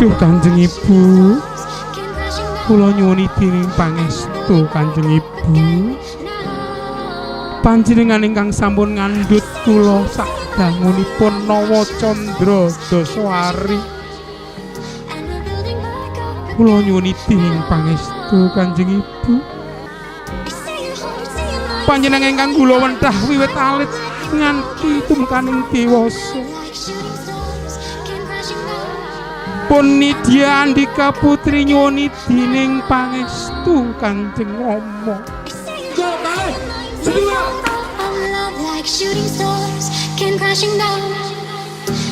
Duh Kanjeng Ibu, kula nyuwun dening pangestu Kanjeng Ibu. Panjenengan ingkang sampun ngandhut kula sadangunipun Nawa Candra Dasawari. Kula nyuwun dening pangestu Kanjeng Ibu. Panjenengan ingkang kula wendah wiwit alit nganti tumekaning dewasa. Pun Nidya Andika Putri nyuwun dening pangestu Kanjeng Rama. Like shooting stars came crashing down,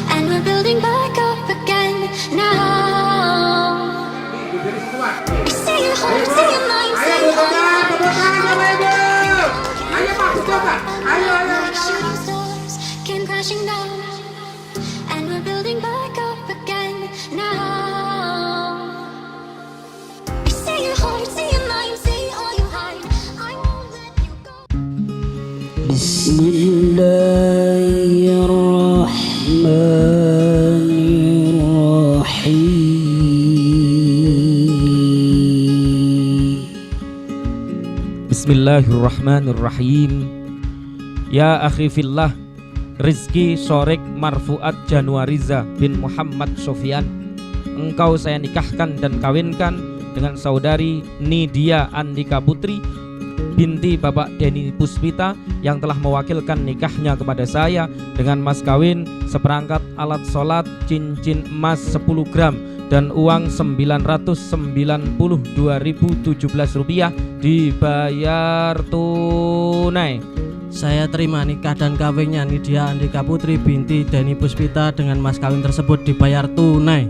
and we're building back up again now. Say your heart, say your mind, say your heart. Like shooting stars came crashing down, and we're building back up again now. Say your heart, say your mind, say all you hide. I won't let you go. Bismillahirrahmanirrahim. Ya akhi fillah, Rizki Sorik Marfuat Januariza bin Muhammad Sofyan, engkau saya nikahkan dan kawinkan dengan saudari Nidya Andika Putri binti Bapak Denny Puspita yang telah mewakilkan nikahnya kepada saya dengan mas kawin seperangkat alat sholat cincin emas 10 gram dan uang Rp992.017 dibayar tunai. Saya terima nikah dan kawinnya Nidya Andika Putri binti Denny Puspita dengan mas kawin tersebut dibayar tunai.